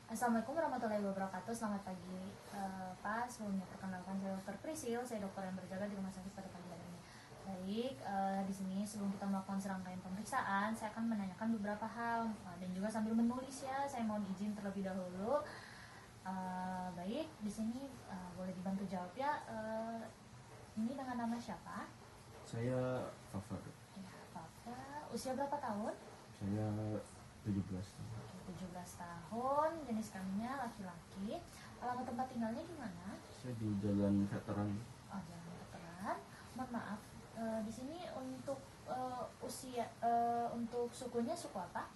Assalamualaikum warahmatullahi wabarakatuh. Selamat pagi, Pak. Sebelumnya perkenalkan saya Dr. Prisil. Saya dokter yang berjaga di rumah sakit pada pagi hari ini. Baik, di sini sebelum kita melakukan serangkaian pemeriksaan, saya akan menanyakan beberapa hal dan juga sambil menulis ya. Saya mohon izin terlebih dahulu. Baik, di sini boleh dibantu jawab ya. Ini dengan nama siapa? Saya Fafa. Ya, Fafa. Usia berapa tahun? Saya 17 tahun. 17 tahun, jenis kelaminnya laki-laki. Alamat tempat tinggalnya di mana? Saya di Jalan Veteran. Oh, Jalan Veteran. Mohon maaf, di sini untuk usia, untuk sukunya suku apa?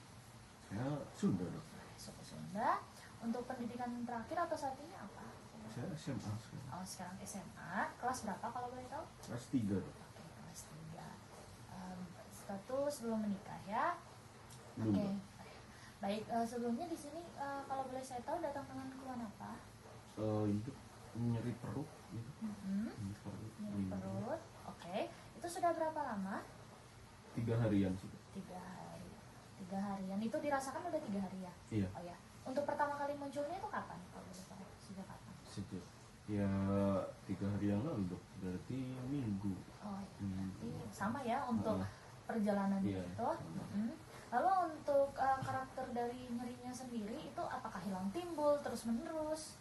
Saya Sunda, Dok. Suku Sunda. Untuk pendidikan terakhir atau saat ini apa? Saya SMA sekarang. Oh, sekarang SMA. Kelas berapa kalau boleh tahu? Kelas 3, Dok. Oke, kelas 3. Status belum menikah ya? Belum, Oke. Dok. Baik, sebelumnya di sini kalau boleh saya tahu datang dengan keluhan apa? Itu nyeri perut gitu. Nyeri perut. Nyeri perut. Oke. Itu sudah berapa lama? 3 harian sih, Dok. 3 hari. 3 harian. Itu dirasakan udah 3 hari ya? Iya. Oh ya. Untuk pertama kali munculnya itu kapan? Kalau boleh tahu. Sejak kapan? Sejak ya 3 hari yang lalu, Dok. Berarti minggu. Oh, berarti sama ya untuk perjalanan Iya, itu. Lalu untuk karakter dari nyerinya sendiri itu apakah hilang timbul terus menerus?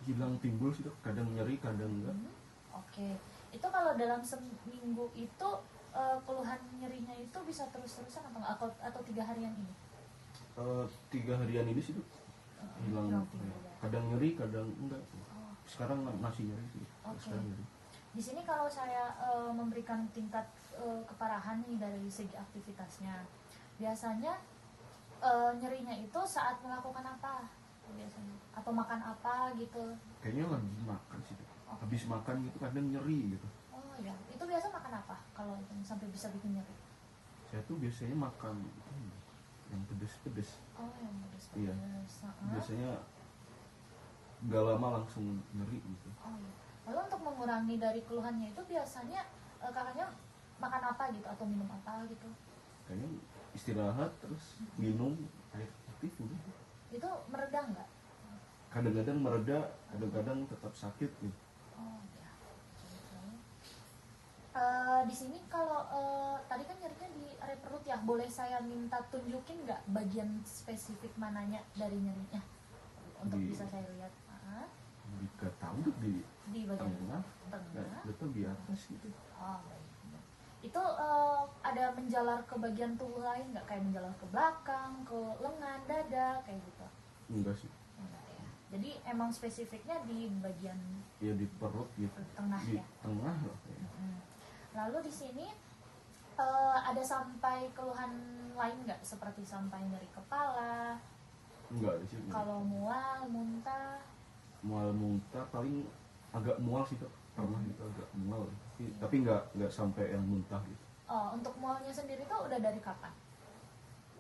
Hilang timbul sih, Dok. Kadang nyeri, kadang enggak. Oke. Itu kalau dalam seminggu itu keluhan nyerinya itu bisa terus-terusan atau 3 harian ini? 3 harian ini sih, Dok. Hilang timbul ya. kadang nyeri, kadang enggak. Sekarang masih nyeri sih. Oke. Sekarang nyeri. Di sini kalau saya memberikan tingkat keparahan nih dari segi aktivitasnya, biasanya nyerinya itu saat melakukan apa biasanya? Atau makan apa gitu? Kayaknya lagi makan sih, Dok. Habis makan gitu kadang nyeri gitu. Oh ya, itu biasa makan apa kalau itu sampai bisa bikin nyeri? Saya tuh biasanya makan yang pedes-pedes. Oh, yang pedes-pedes. Iya. Biasanya nggak lama langsung nyeri gitu. Oh iya. Lalu untuk mengurangi dari keluhannya itu biasanya kakaknya makan apa gitu atau minum apa gitu? Kayaknya istirahat terus minum air putih udah. Itu mereda nggak? Kadang-kadang mereda, kadang-kadang tetap sakit gitu. Oh ya. Di sini kalau tadi kan nyerinya di area perut ya, boleh saya minta tunjukin nggak bagian spesifik mananya dari nyerinya untuk bisa saya lihat? Nggak tahu tuh di bagian tengah, tengah. betul di atas gitu. Oh baik. Itu ada menjalar ke bagian tubuh lain nggak, kayak menjalar ke belakang, ke lengan, dada kayak gitu? Enggak sih. Enggak ya. Jadi emang spesifiknya di bagian Ya di perut gitu. tengah di ya. Tengah lah. Ya. Lalu di sini ada sampai keluhan lain nggak, seperti sampai nyeri kepala? Enggak ada sih. Kalau mual, muntah? Mual muntah paling agak mual sih, Dok. Pernah gitu agak mual. Tapi nggak sampai yang muntah gitu. Oh, untuk mualnya sendiri tuh udah dari kapan?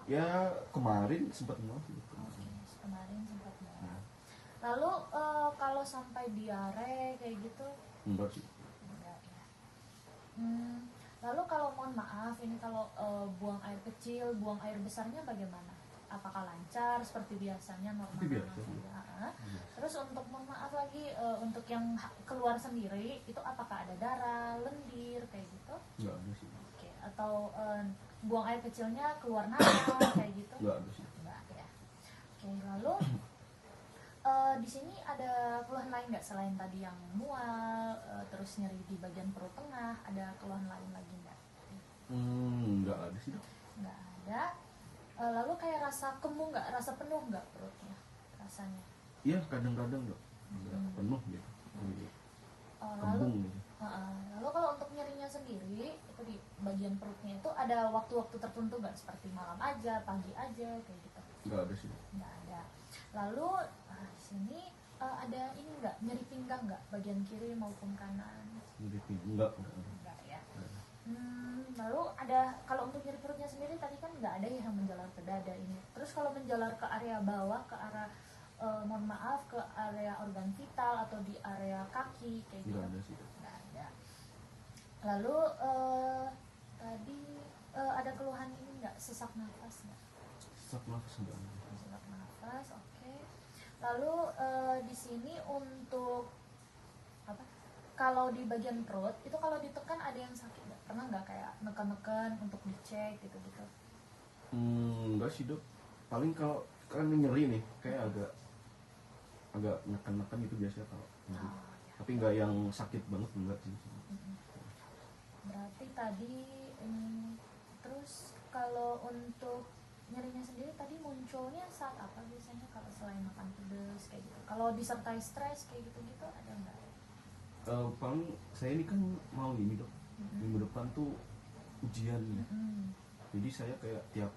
Ya kemarin sempat mual gitu. Oke, kemarin sempat mual. Lalu kalau sampai diare kayak gitu? Enggak sih. Enggak ya. Lalu kalau mohon maaf ini kalau buang air kecil, buang air besarnya bagaimana? Apakah lancar seperti biasanya, normal? Biasa. Ya. Terus untuk mohon maaf lagi untuk yang keluar sendiri itu apakah ada darah, lendir kayak gitu? Enggak ada sih. Oke. Atau buang air kecilnya keluar nanah kayak gitu? Enggak ada sih. Enggak ya. Oke, lalu di sini ada keluhan lain nggak selain tadi yang mual, terus nyeri di bagian perut tengah, ada keluhan lain lagi nggak? Enggak ada sih, Dok. Nggak ada. Lalu kayak rasa kembung nggak, rasa penuh nggak perutnya rasanya? Iya kadang-kadang, Dok. Enggak penuh gitu. Kembung gitu. Lalu kalau untuk nyerinya sendiri itu di bagian perutnya itu ada waktu-waktu tertentu nggak, seperti malam aja, pagi aja kayak gitu? Enggak ada sih. Nggak ada. Lalu di sini ada ini nggak, nyeri pinggang nggak, bagian kiri maupun kanan? Nyeri pinggang enggak. Enggak ya. Lalu ada, kalau untuk nyeri perutnya sendiri tadi kan nggak ada yang menjalar ke dada ini. Terus kalau menjalar ke area bawah, ke arah mohon maaf, ke area organ vital atau di area kaki kayak gitu? Enggak ada sih. Nggak ada. Lalu tadi ada keluhan ini nggak, sesak nafas nggak? Sesak nafas enggak. Sesak nafas, oke. Lalu di sini untuk apa? Kalau di bagian perut itu kalau ditekan ada yang sakit nggak? Pernah nggak kayak neken-neken untuk dicek gitu-gitu? Enggak sih dok, paling kalau kan nyeri nih kayak agak agak neken-neken itu biasanya kalau nyeri, Oh, ya. tapi nggak yang sakit banget, enggak sih. Mm-mm. Berarti tadi ini terus kalau untuk nyerinya sendiri tadi munculnya saat apa biasanya kalau selain makan pedas kayak gitu? Kalau disertai stres kayak gitu-gitu ada nggak? Paling saya ini kan mau ini dok, minggu depan tuh ujian ya, Mm-mm. jadi saya kayak tiap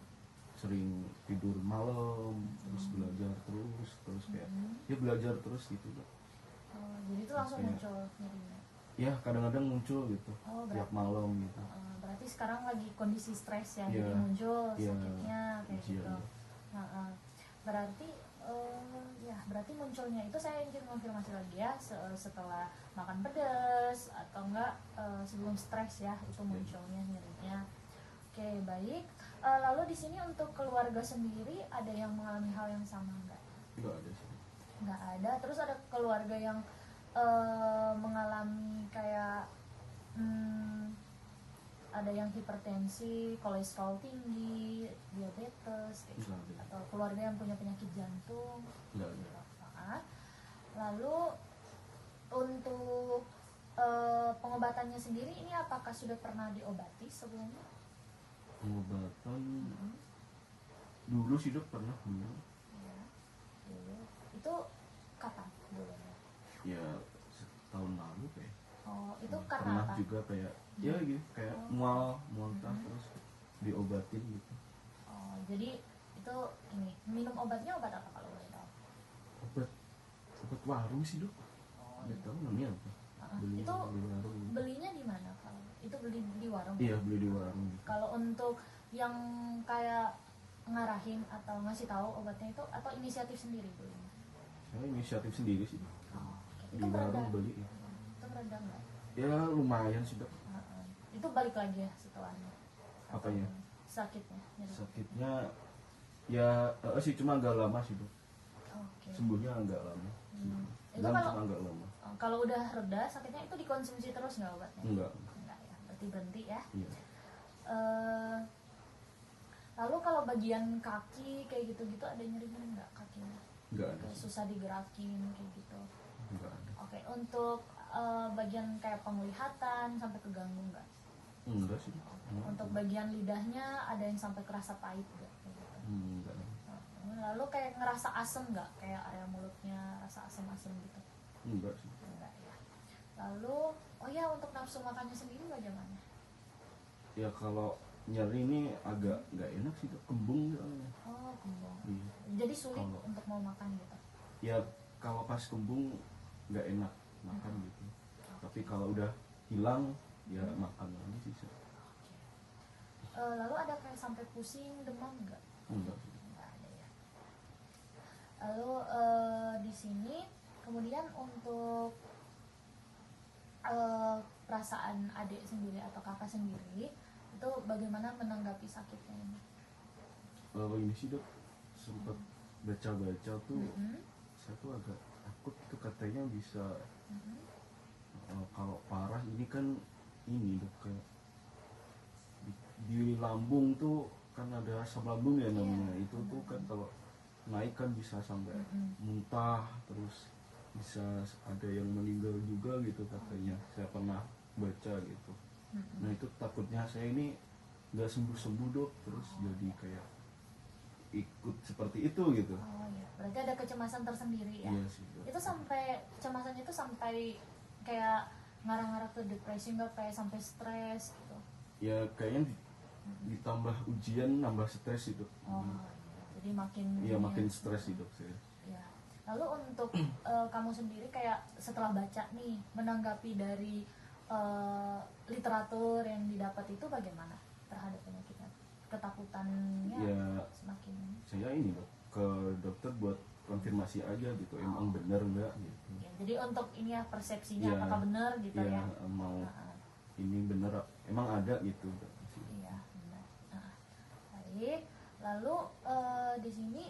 sering tidur malam, terus belajar terus kayak ya belajar terus gitu dok. Oh, jadi itu langsung Kayak- muncul nyerinya. Ya kadang-kadang muncul gitu Oh, tiap berarti malam gitu. berarti sekarang lagi kondisi stres ya, Iya. jadi muncul Iya, sakitnya kayak ujian, gitu. ya. Berarti ya berarti munculnya itu saya ingin konfirmasi lagi ya setelah makan pedas atau enggak sebelum stres ya itu munculnya nyerinya. Oke, baik. Lalu di sini untuk keluarga sendiri ada yang mengalami hal yang sama enggak? Enggak ada sih. Nggak ada. Terus ada keluarga yang mengalami kayak ada yang hipertensi, kolesterol tinggi, diabetes kayak gitu. Nggak ada. Atau keluarga yang punya penyakit jantung. Nggak ada. Nah, lalu untuk pengobatannya sendiri ini apakah sudah pernah diobati sebelumnya? Pengobatan dulu sih dok, pernah dulu. Ya, dulu. Itu kapan dulunya? Ya setahun lalu kayak. Oh, itu karena Pernah apa? juga kayak ya gitu kayak mual-muntah terus diobatin gitu. Oh, jadi itu ini minum obatnya obat apa kalau boleh tahu? Obat warung sih dok. Oh, Nggak tahu namanya apa. Beli itu beli warung. belinya di mana kalau? Itu beli di warung. Iya, beli di warung gitu. Kalau untuk yang kayak ngarahin atau ngasih tahu obatnya itu atau inisiatif sendiri belinya? Saya inisiatif sendiri sih dok. Oh, oke. Di warung beli ya. Itu mereda nggak? Ya lumayan sih dok. Itu balik lagi ya setelahnya? Atau Apanya? sakitnya? nyeri? Sakitnya ya sih cuma agak lama sih dok. Oke. Sembuhnya agak lama. Itu Dan kalau- cuma agak lama. Kalau udah reda sakitnya itu dikonsumsi terus nggak obatnya? Enggak. Enggak ya, berarti berhenti ya. Iya. Lalu kalau bagian kaki kayak gitu-gitu ada nyerinya nggak kakinya? Enggak ada Kayak sih. susah digerakin kayak gitu. Enggak ada. Oke, untuk bagian kayak penglihatan sampai keganggu nggak? Enggak sih. Untuk bagian lidahnya ada yang sampai kerasa pahit nggak? Kayak gitu. Enggak. Lalu kayak ngerasa asem nggak? Kayak area mulutnya rasa asem-asem gitu? Enggak sih. Enggak ya. Lalu, oh ya untuk nafsu makannya sendiri bagaimana? Ya kalau nyeri ini agak nggak enak sih dok, kembung soalnya. Oh, kembung. Iya. Jadi sulit Kalau- untuk mau makan gitu. Ya kalau pas kembung nggak enak makan gitu. Tapi kalau udah hilang ya makan lagi sih. Lalu ada kayak sampai pusing, demam nggak? Enggak sih. Nggak ada ya. Lalu di sini kemudian untuk perasaan adik sendiri atau kakak sendiri itu bagaimana menanggapi sakitnya ini? Ini sih dok, sempat baca-baca tuh Mhm. saya tuh agak takut itu katanya bisa Mhm. kalau parah ini kan ini dok kayak di lambung tuh kan ada asam lambung ya namanya. Iya, Itu tuh kan kalau naik kan bisa sampai Mhm. muntah, terus bisa ada yang meninggal juga gitu katanya. Saya pernah baca gitu. Mhm. Nah itu takutnya saya ini nggak sembuh-sembuh dok, terus jadi kayak ikut seperti itu gitu. Oh ya, berarti ada kecemasan tersendiri ya? Iya sih dok. Itu sampai kecemasannya itu sampai kayak ngarah-ngarah ke depresi nggak kayak sampai stres gitu? Ya kayaknya ditambah ujian nambah stres itu. Oh iya, jadi makin Iya ini makin ya. stres hidup saya. Ya. Lalu untuk kamu sendiri kayak setelah baca nih menanggapi dari literatur yang didapat itu bagaimana terhadap penyakitnya? Ketakutannya Ya semakin saya ini dok ke dokter buat konfirmasi aja gitu, emang bener nggak gitu. ya, jadi untuk ini ya persepsinya Iya. apakah benar gitu Ya ya? mau Nah, ini bener emang ada gitu. iya benar. Nah, baik. Lalu di sini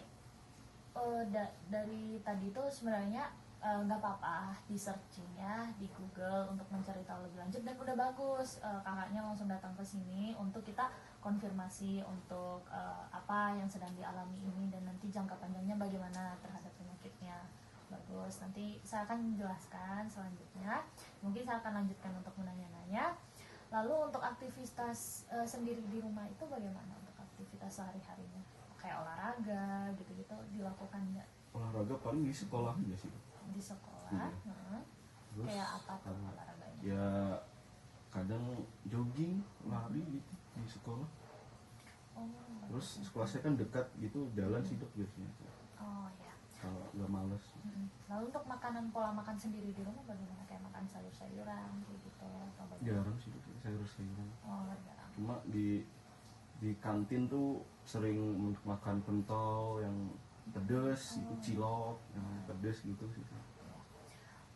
dari tadi tuh sebenarnya nggak apa-apa di searching ya di Google untuk mencari tahu lebih lanjut, dan udah bagus kakaknya langsung datang ke sini untuk kita konfirmasi untuk apa yang sedang dialami ini dan nanti jangka panjangnya bagaimana terhadap penyakitnya. Bagus, nanti saya akan menjelaskan selanjutnya. Mungkin saya akan lanjutkan untuk menanya-nanya. Lalu untuk aktivitas sendiri di rumah itu bagaimana untuk aktivitas sehari-harinya? Kayak olahraga gitu-gitu dilakukan nggak Olahraga paling di sekolah aja sih. di sekolah? Iya. Terus Kayak apa tuh olahraganya? ya kadang jogging, lari gitu di sekolah. Oh, Terus bagus. sekolah saya kan dekat gitu, jalan sih Dok biasanya. Oh ya. Kalau nggak males. Lalu untuk makanan, pola makan sendiri di rumah bagaimana? Kayak makan sayur-sayuran kayak gitu atau bagaimana? Jarang sih Dok, sayur-sayuran. Oh, jarang. Cuma di kantin tuh sering makan pentol yang pedes, itu cilok yang pedes gitu sih.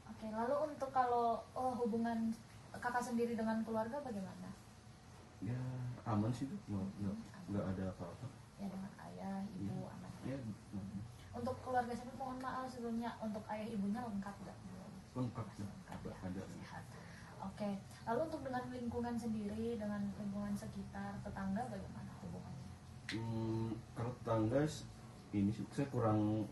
Oke, lalu untuk kalau hubungan kakak sendiri dengan keluarga bagaimana? Ya aman sih Dok, nggak ada apa-apa. Ya dengan ayah, ibu, Iya. anak. Ya Untuk keluarga sendiri mohon maaf sebelumnya, untuk ayah ibunya lengkap nggak? lengkap Masih sih, lengkap ya, ada. sehat. Oke, lalu untuk dengan lingkungan sendiri, dengan lingkungan sekitar, tetangga bagaimana hubungannya? Kalau tetangga ini sih saya kurang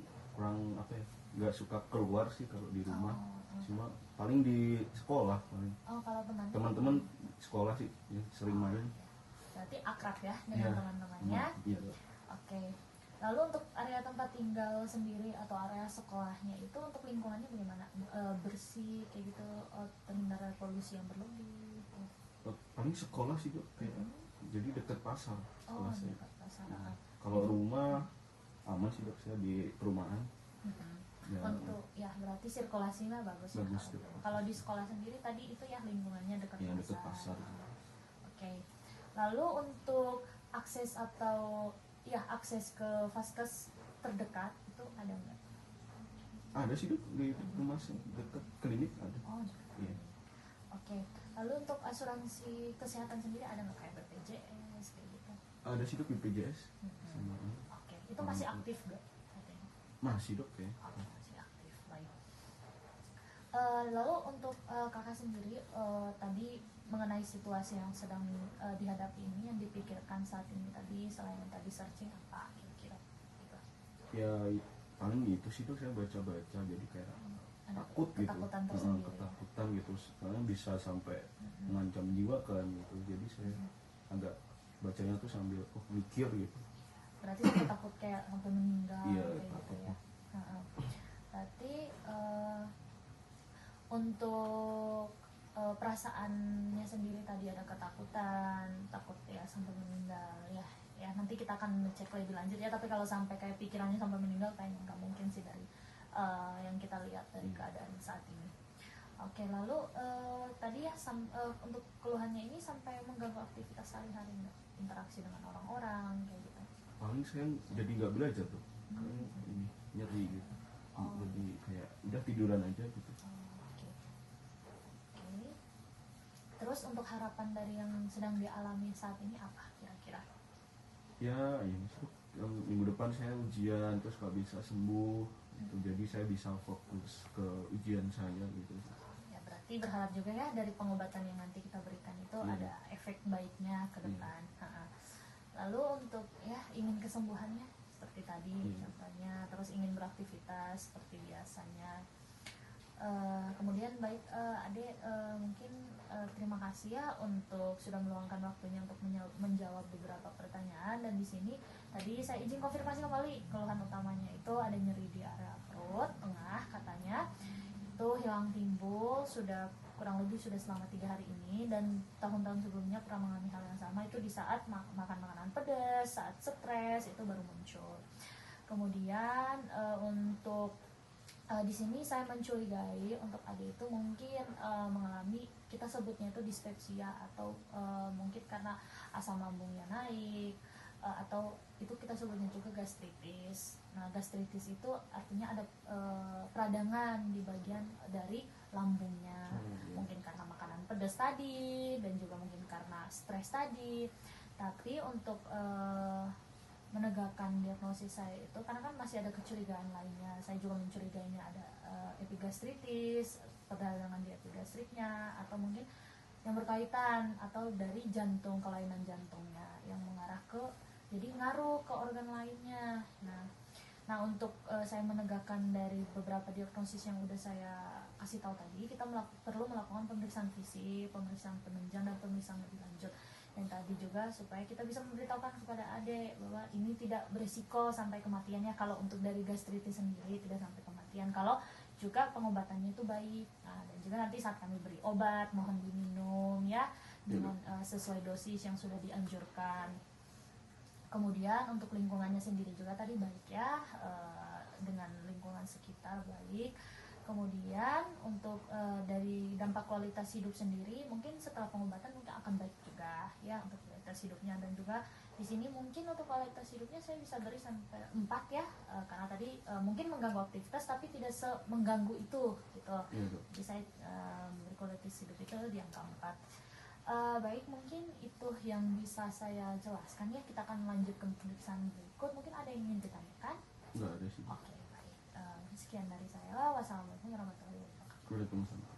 apa ya, nggak suka keluar sih kalau di rumah. Cuma paling di sekolah paling. Oh, kalau Teman-teman sekolah sih ya, sering main. berarti akrab ya dengan Iya. teman-temannya. Iya. Oke. Lalu untuk area tempat tinggal sendiri atau area sekolahnya itu untuk lingkungannya bagaimana? Bersih kayak gitu, terhindar dari polusi yang berlebih. Paling sekolah sih Dok, kayak jadi deket pasar Oh, sekolah saya. dekat pasar. Nah, kalau rumah aman sih Dok, saya di perumahan. Ya, Untuk ya berarti sirkulasinya bagus, Bagus, ya. Dok. Kalau di sekolah sendiri tadi itu ya lingkungannya dekat ya pasar. deket pasar. Oke. Lalu untuk akses atau ya akses ke vaskes terdekat itu ada nggak? Ada sih Dok, di rumah saya deket klinik ada. Oh, Iya. oke. Lalu untuk asuransi kesehatan sendiri ada nggak kayak BPJS kayak gitu? Ada sih Dok BPJS. Sama Oke. Itu masih aktif nggak? Katanya. masih Dok ya. Oke, masih aktif. Baik. Lalu untuk kakak sendiri tadi mengenai situasi yang sedang dihadapi ini, yang dipikirkan saat ini tadi selain tadi searching apa kira-kira? Gitu. Ya paling itu sih Dok, saya baca-baca jadi kayak Ada takut gitu. ketakutan tersendiri. Ketakutan gitu, soalnya bisa sampai mengancam jiwa kan gitu. Jadi saya agak bacanya tuh sambil mikir gitu. Berarti sampai takut kayak sampai meninggal Iya, kayak gitu takutnya. ya. Berarti untuk perasaannya sendiri tadi ada ketakutan, takut ya sampai meninggal ya. Ya nanti kita akan cek lebih lanjut ya. Tapi kalau sampai kayak pikirannya sampai meninggal kayaknya nggak mungkin sih dari yang kita lihat dari keadaan saat ini. Oke, lalu tadi ya untuk keluhannya ini sampai mengganggu aktivitas sehari-hari nggak? Interaksi dengan orang-orang kayak gitu. Paling saya jadi nggak belajar Tuh, karena ini nyeri gitu. Jadi kayak udah tiduran aja gitu. Oke. Terus untuk harapan dari yang sedang dialami saat ini apa kira-kira? Ya ini sih minggu depan saya ujian, terus kalau bisa sembuh gitu. Jadi saya bisa fokus ke ujian saya gitu. Ya berarti berharap juga ya dari pengobatan yang nanti kita berikan itu ada efek baiknya ke depan. Lalu untuk ya ingin kesembuhannya seperti tadi contohnya, terus ingin beraktivitas seperti biasanya. Kemudian baik Ade, mungkin terima kasih ya untuk sudah meluangkan waktunya untuk menjawab beberapa pertanyaan. Dan di sini tadi saya izin konfirmasi kembali, keluhan utamanya itu ada nyeri di area perut tengah katanya, itu hilang timbul sudah kurang lebih sudah selama 3 hari ini, dan tahun-tahun sebelumnya pernah mengalami hal yang sama, itu di saat makan makanan pedas, saat stres itu baru muncul. Kemudian untuk di sini saya mencurigai untuk Ade itu mungkin mengalami, kita sebutnya itu dispepsia, atau mungkin karena asam lambungnya naik, atau itu kita sebutnya juga gastritis. Nah, gastritis itu artinya ada peradangan di bagian dari lambungnya, mungkin karena makanan pedas tadi dan juga mungkin karena stres tadi. Tapi untuk menegakkan diagnosis saya itu karena kan masih ada kecurigaan lainnya. Saya juga mencurigainya ada epigastritis, peradangan di epigastriknya, atau mungkin yang berkaitan atau dari jantung, kelainan jantungnya yang mengarah ke, jadi ngaruh ke organ lainnya. Nah untuk saya menegakkan dari beberapa diagnosis yang udah saya kasih tahu tadi, kita perlu melakukan pemeriksaan fisik, pemeriksaan penunjang, dan pemeriksaan lebih lanjut. Dan tadi juga supaya kita bisa memberitahukan kepada adik bahwa ini tidak berisiko sampai kematiannya. Kalau untuk dari gastritis sendiri tidak sampai kematian, kalau juga pengobatannya itu baik. Dan juga nanti saat kami beri obat mohon diminum ya dengan sesuai dosis yang sudah dianjurkan. Kemudian untuk lingkungannya sendiri juga tadi baik ya, dengan lingkungan sekitar baik. Kemudian untuk dari dampak kualitas hidup sendiri, mungkin setelah pengobatan mungkin akan baik juga ya untuk kualitas hidupnya. Dan juga di sini mungkin untuk kualitas hidupnya saya bisa beri sampai 4 ya, karena tadi mungkin mengganggu aktivitas tapi tidak mengganggu itu gitu. Jadi saya beri kualitas hidup itu di angka 4. Baik, mungkin itu yang bisa saya jelaskan ya. Kita akan lanjut ke pemeriksaan berikut. Mungkin ada yang ingin ditanyakan? Enggak ada sih. Oke, baik. Sekian dari saya. Wassalamualaikum warahmatullahi wabarakatuh. Waalaikumsalam.